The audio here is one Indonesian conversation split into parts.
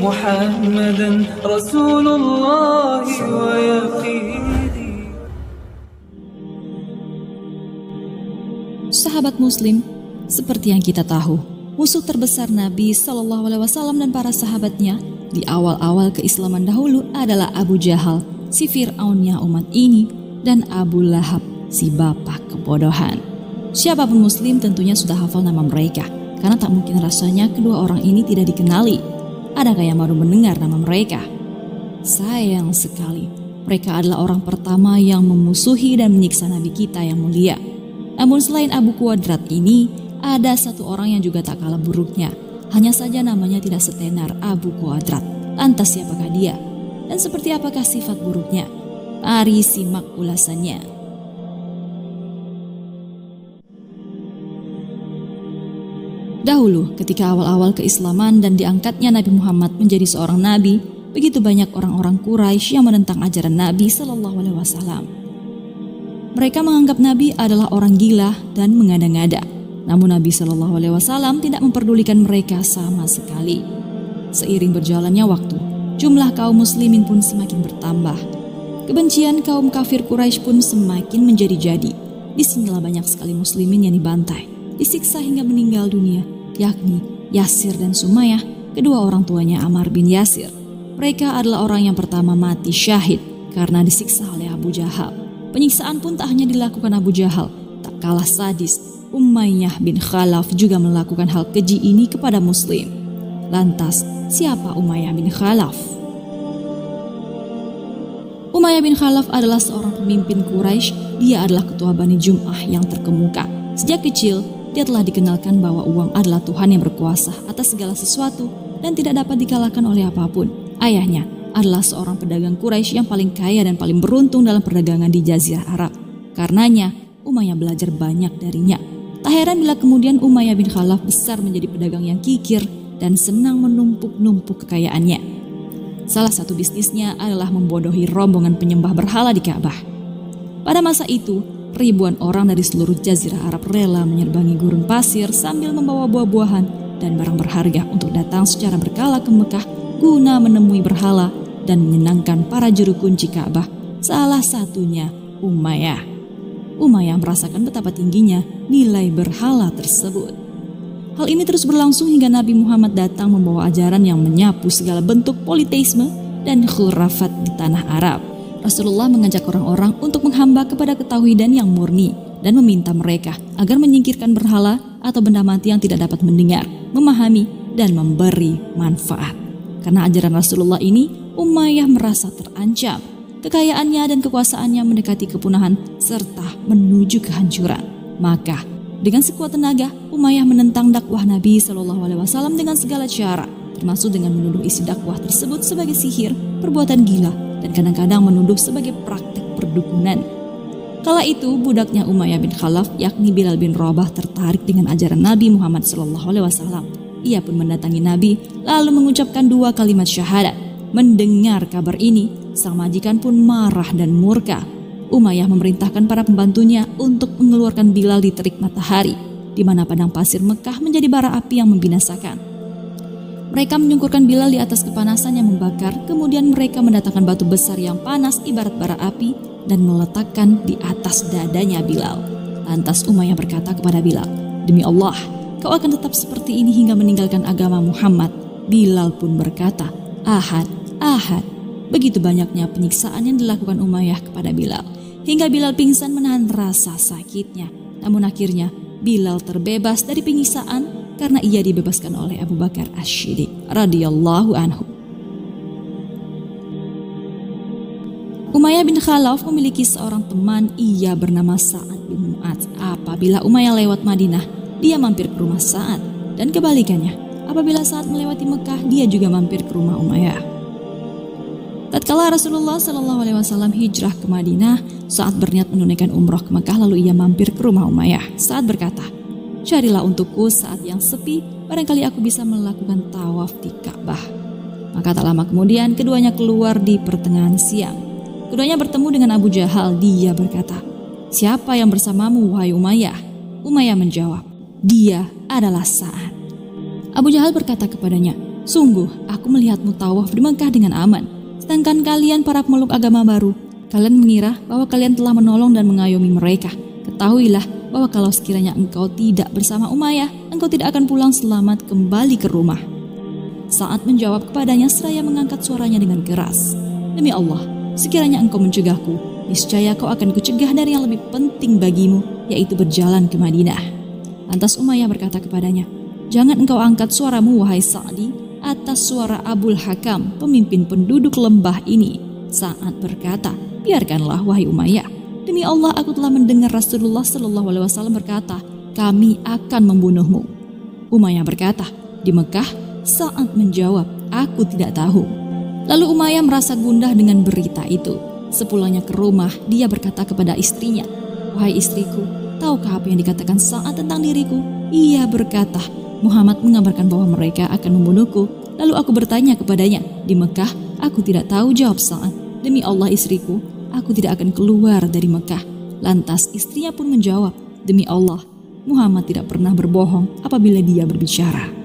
محمدا رسول الله ويقيني. Sahabat Muslim, seperti yang kita tahu, musuh terbesar Nabi Shallallahu Alaihi Wasallam dan para sahabatnya di awal-awal keislaman dahulu adalah Abu Jahal, si Fir'aunnya umat ini, dan Abu Lahab, si bapak kebodohan. Siapapun Muslim tentunya sudah hafal nama mereka, karena tak mungkin rasanya kedua orang ini tidak dikenali. Adakah yang baru mendengar nama mereka? Sayang sekali, mereka adalah orang pertama yang memusuhi dan menyiksa Nabi kita yang mulia. Namun selain Abu Quadrat ini, ada satu orang yang juga tak kalah buruknya. Hanya saja namanya tidak setenar Abu Quadrat. Lantas siapakah dia? Dan seperti apakah sifat buruknya? Mari simak ulasannya. Dahulu, ketika awal-awal keislaman dan diangkatnya Nabi Muhammad menjadi seorang nabi, begitu banyak orang-orang Quraisy yang menentang ajaran Nabi Shallallahu Alaihi Wasallam. Mereka menganggap Nabi adalah orang gila dan mengada-ngada. Namun Nabi Shallallahu Alaihi Wasallam tidak memperdulikan mereka sama sekali. Seiring berjalannya waktu, jumlah kaum muslimin pun semakin bertambah. Kebencian kaum kafir Quraisy pun semakin menjadi-jadi. Disinilah banyak sekali muslimin yang dibantai, disiksa hingga meninggal dunia, yakni Yasir dan Sumayyah, kedua orang tuanya Ammar bin Yasir. Mereka adalah orang yang pertama mati syahid karena disiksa oleh Abu Jahal. Penyiksaan pun tak hanya dilakukan Abu Jahal, tak kalah sadis, Umayyah bin Khalaf juga melakukan hal keji ini kepada muslim. Lantas, siapa Umayyah bin Khalaf? Umayyah bin Khalaf adalah seorang pemimpin Quraisy. Dia adalah ketua Bani Jum'ah yang terkemuka. Sejak kecil, dia telah dikenalkan bahwa uang adalah Tuhan yang berkuasa atas segala sesuatu dan tidak dapat dikalahkan oleh apapun. Ayahnya adalah seorang pedagang Quraisy yang paling kaya dan paling beruntung dalam perdagangan di Jazirah Arab. Karenanya, Umayyah belajar banyak darinya. Tak heran bila kemudian Umayyah bin Khalaf besar menjadi pedagang yang kikir dan senang menumpuk-numpuk kekayaannya. Salah satu bisnisnya adalah membodohi rombongan penyembah berhala di Ka'bah. Pada masa itu, ribuan orang dari seluruh Jazirah Arab rela menyerbangi gurun pasir sambil membawa buah-buahan dan barang berharga untuk datang secara berkala ke Mekah guna menemui berhala dan menyenangkan para juru kunci Ka'bah, salah satunya Umayyah. Umayyah merasakan betapa tingginya nilai berhala tersebut. Hal ini terus berlangsung hingga Nabi Muhammad datang membawa ajaran yang menyapu segala bentuk politeisme dan khurafat di tanah Arab. Rasulullah mengajak orang-orang untuk menghamba kepada ketauhidan yang murni dan meminta mereka agar menyingkirkan berhala atau benda mati yang tidak dapat mendengar, memahami, dan memberi manfaat. Karena ajaran Rasulullah ini, Umayyah merasa terancam. Kekayaannya dan kekuasaannya mendekati kepunahan serta menuju kehancuran. Maka, dengan sekuat tenaga, Umayyah menentang dakwah Nabi Shallallahu Alaihi Wasallam dengan segala cara, termasuk dengan menuduh isi dakwah tersebut sebagai sihir, perbuatan gila, dan kadang-kadang menuduh sebagai praktek perdukunan. Kala itu, budaknya Umayyah bin Khalaf, yakni Bilal bin Rabah, tertarik dengan ajaran Nabi Muhammad Shallallahu Alaihi Wasallam. Ia pun mendatangi Nabi, lalu mengucapkan 2 kalimat syahadat. Mendengar kabar ini, sang majikan pun marah dan murka. Umayyah memerintahkan para pembantunya untuk mengeluarkan Bilal di terik matahari, di mana padang pasir Mekah menjadi bara api yang membinasakan. Mereka menyungkurkan Bilal di atas kepanasan yang membakar, kemudian mereka mendatangkan batu besar yang panas ibarat bara api dan meletakkan di atas dadanya Bilal. Lantas Umayyah berkata kepada Bilal, "Demi Allah, kau akan tetap seperti ini hingga meninggalkan agama Muhammad." Bilal pun berkata, "Ahad, ahad." Begitu banyaknya penyiksaan yang dilakukan Umayyah kepada Bilal, hingga Bilal pingsan menahan rasa sakitnya. Namun akhirnya Bilal terbebas dari penyiksaan karena ia dibebaskan oleh Abu Bakar Asy-Syiddiq radhiyallahu anhu. Umayyah bin Khalaf memiliki seorang teman, ia bernama Sa'ad bin Mu'adz. Apabila Umayyah lewat Madinah, dia mampir ke rumah Sa'ad, dan kebalikannya, apabila Sa'ad melewati Mekah, dia juga mampir ke rumah Umayyah. Tatkala Rasulullah Shallallahu Alaihi Wasallam hijrah ke Madinah, Sa'ad berniat menunaikan umroh ke Mekah, lalu ia mampir ke rumah Umayyah. Sa'ad berkata, "Carilah untukku saat yang sepi, barangkali aku bisa melakukan tawaf di Ka'bah." Maka tak lama kemudian keduanya keluar di pertengahan siang. Keduanya bertemu dengan Abu Jahal. Dia berkata, "Siapa yang bersamamu, wahai Umayyah?" Umayyah menjawab, "Dia adalah Sa'ad." Abu Jahal berkata kepadanya, Sungguh, aku melihatmu tawaf di Mekah dengan aman. Sedangkan kalian para pemeluk agama baru, kalian mengira bahwa kalian telah menolong dan mengayomi mereka. Ketahuilah bahwa kalau sekiranya engkau tidak bersama Umayyah, engkau tidak akan pulang selamat kembali ke rumah. Sa'ad menjawab kepadanya seraya mengangkat suaranya dengan keras. Demi Allah, sekiranya engkau mencegahku, niscaya kau akan kucegah dari yang lebih penting bagimu, yaitu berjalan ke Madinah. Lantas Umayyah berkata kepadanya, jangan engkau angkat suaramu wahai Sa'di atas suara Abul Hakam, pemimpin penduduk lembah ini. Sa'ad berkata, biarkanlah wahai Umayyah. Demi Allah, aku telah mendengar Rasulullah SAW berkata, kami akan membunuhmu. Umayyah berkata, di Mekah? Sa'ad menjawab, aku tidak tahu. Lalu Umayyah merasa gundah dengan berita itu. Sepulangnya ke rumah, dia berkata kepada istrinya, wahai istriku, tahukah apa yang dikatakan Sa'ad tentang diriku? Ia berkata, Muhammad mengabarkan bahwa mereka akan membunuhku. Lalu aku bertanya kepadanya, di Mekah? Aku tidak tahu, jawab Sa'ad. Demi Allah istriku, aku tidak akan keluar dari Mekah. Lantas istrinya pun menjawab, demi Allah, Muhammad tidak pernah berbohong apabila dia berbicara.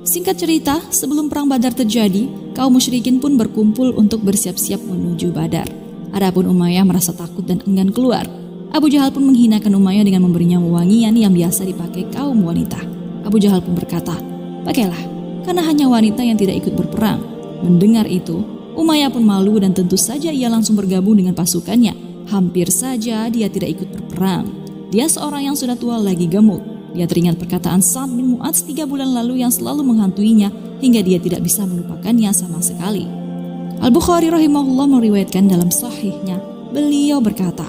Singkat cerita, sebelum perang Badar terjadi, kaum musyrikin pun berkumpul untuk bersiap-siap menuju Badar. Adapun Umayyah merasa takut dan enggan keluar. Abu Jahal pun menghinakan Umayyah dengan memberinya wewangian yang biasa dipakai kaum wanita. Abu Jahal pun berkata, pakailah, karena hanya wanita yang tidak ikut berperang. Mendengar itu, Umayyah pun malu dan tentu saja ia langsung bergabung dengan pasukannya. Hampir saja dia tidak ikut berperang. Dia seorang yang sudah tua lagi gemuk. Dia teringat perkataan Sa'ad bin Mu'adz 3 bulan lalu yang selalu menghantuinya hingga dia tidak bisa melupakannya sama sekali. Al-Bukhari rahimahullah meriwayatkan dalam sahihnya, beliau berkata,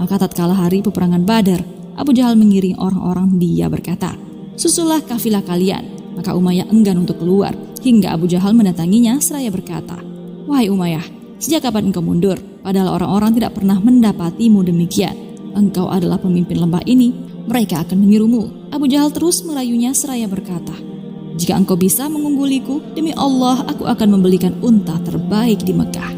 maka tatkala hari peperangan Badar, Abu Jahal mengiring orang-orang, dia berkata, susulah kafilah kalian. Maka Umayyah enggan untuk keluar hingga Abu Jahal mendatanginya seraya berkata, wahai Umayyah, sejak kapan engkau mundur? Padahal orang-orang tidak pernah mendapatimu demikian. Engkau adalah pemimpin lembah ini, mereka akan menirumu. Abu Jahal terus merayunya seraya berkata, jika engkau bisa mengungguliku, demi Allah aku akan membelikan unta terbaik di Mekah.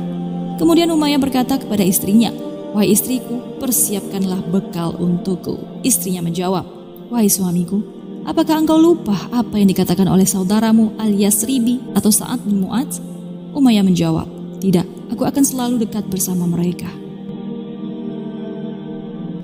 Kemudian Umayyah berkata kepada istrinya, wahai istriku, persiapkanlah bekal untukku. Istrinya menjawab, wahai suamiku, apakah engkau lupa apa yang dikatakan oleh saudaramu Al-Yasribi atau Sa'ad bin Mu'adz? Umayyah menjawab, tidak, aku akan selalu dekat bersama mereka.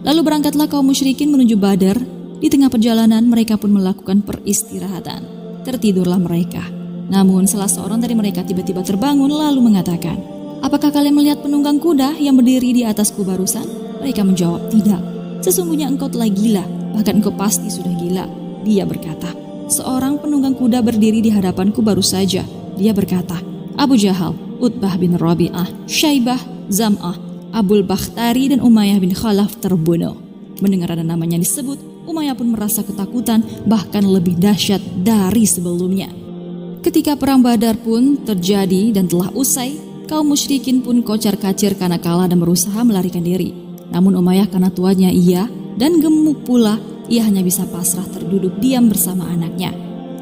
Lalu berangkatlah kaum musyrikin menuju Badar. Di tengah perjalanan mereka pun melakukan peristirahatan. Tertidurlah mereka. Namun salah seorang dari mereka tiba-tiba terbangun lalu mengatakan, apakah kalian melihat penunggang kuda yang berdiri di atasku barusan? Mereka menjawab, tidak. Sesungguhnya engkau telah gila, bahkan engkau pasti sudah gila. Dia berkata, seorang penunggang kuda berdiri di hadapanku baru saja. Dia berkata, Abu Jahal, Utbah bin Rabi'ah, Syaibah, Zam'ah, Abul Bakhtari dan Umayyah bin Khalaf terbunuh. Mendengar ada namanya disebut, Umayyah pun merasa ketakutan, bahkan lebih dahsyat dari sebelumnya. Ketika perang Badar pun terjadi dan telah usai, kaum musyrikin pun kocar-kacir karena kalah dan berusaha melarikan diri. Namun Umayyah karena tuanya ia dan gemuk pula, ia hanya bisa pasrah terduduk diam bersama anaknya.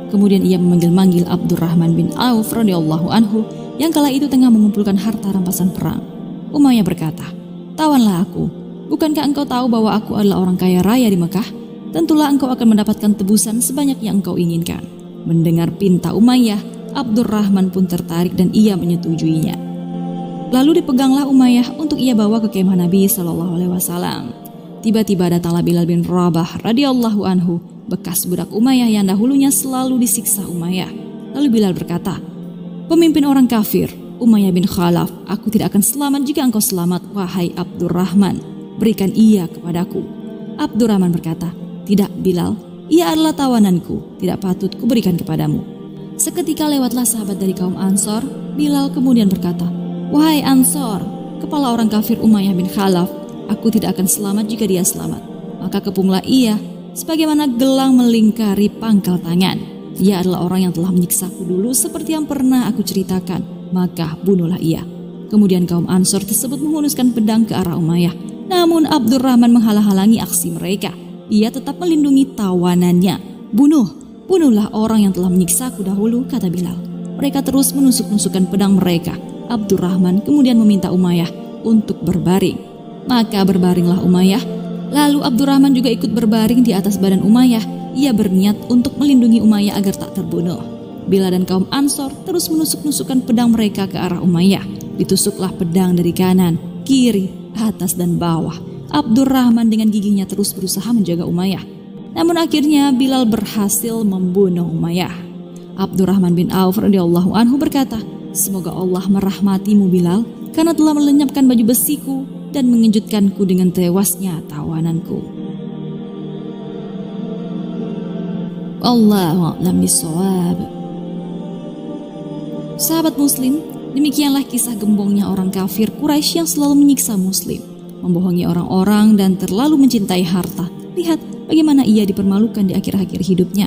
Kemudian ia memanggil-manggil Abdurrahman bin Auf radhiyallahu anhu yang kala itu tengah mengumpulkan harta rampasan perang. Umayyah berkata, tawanlah aku. Bukankah engkau tahu bahwa aku adalah orang kaya raya di Mekah? Tentulah engkau akan mendapatkan tebusan sebanyak yang engkau inginkan. Mendengar pinta Umayyah, Abdurrahman pun tertarik dan ia menyetujuinya. Lalu dipeganglah Umayyah untuk ia bawa ke kemah Nabi SAW. Tiba-tiba datanglah Bilal bin Rabah radhiyallahu anhu, bekas budak Umayyah yang dahulunya selalu disiksa Umayyah. Lalu Bilal berkata, pemimpin orang kafir, Umayyah bin Khalaf, aku tidak akan selamat jika engkau selamat, wahai Abdurrahman. Berikan ia kepadaku. Abdurrahman berkata, tidak Bilal, ia adalah tawananku, tidak patut kuberikan kepadamu. Seketika lewatlah sahabat dari kaum Ansor. Bilal kemudian berkata, wahai Ansor, kepala orang kafir Umayyah bin Khalaf, aku tidak akan selamat jika dia selamat. Maka kepunglah ia, sebagaimana gelang melingkari pangkal tangan. Ia adalah orang yang telah menyiksaku dulu seperti yang pernah aku ceritakan. Maka bunuhlah ia. Kemudian kaum Ansor tersebut menghunuskan pedang ke arah Umayyah. Namun Abdurrahman menghalang-halangi aksi mereka. Ia tetap melindungi tawanannya. Bunuhlah orang yang telah menyiksaku dahulu, kata Bilal. Mereka terus menusuk-nusukkan pedang mereka. Abdurrahman kemudian meminta Umayyah untuk berbaring. Maka berbaringlah Umayyah. Lalu Abdurrahman juga ikut berbaring di atas badan Umayyah. ia berniat untuk melindungi Umayyah agar tak terbunuh. Bilal dan kaum Ansor terus menusuk-nusukkan pedang mereka ke arah Umayyah. Ditusuklah pedang dari kanan, kiri, atas dan bawah. Abdurrahman dengan gigihnya terus berusaha menjaga Umayyah. Namun akhirnya Bilal berhasil membunuh Umayyah. Abdurrahman bin Auf radhiyallahu anhu berkata, "Semoga Allah merahmatimu Bilal, karena telah melenyapkan baju besiku dan mengejutkanku dengan tewasnya tawananku." Allahu a'lam bishawab. Sahabat muslim, demikianlah kisah gembongnya orang kafir Quraisy yang selalu menyiksa muslim, membohongi orang-orang dan terlalu mencintai harta. Lihat bagaimana ia dipermalukan di akhir-akhir hidupnya.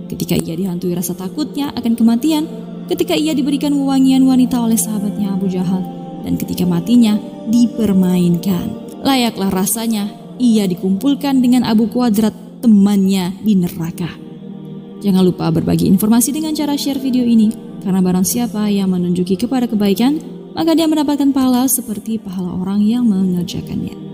Ketika ia dihantui rasa takutnya akan kematian, ketika ia diberikan wewangian wanita oleh sahabatnya Abu Jahal, dan ketika matinya dipermainkan. Layaklah rasanya ia dikumpulkan dengan Abu Quadrat, temannya di neraka. Jangan lupa berbagi informasi dengan cara share video ini, karena barang siapa yang menunjuki kepada kebaikan, maka dia mendapatkan pahala seperti pahala orang yang mengerjakannya.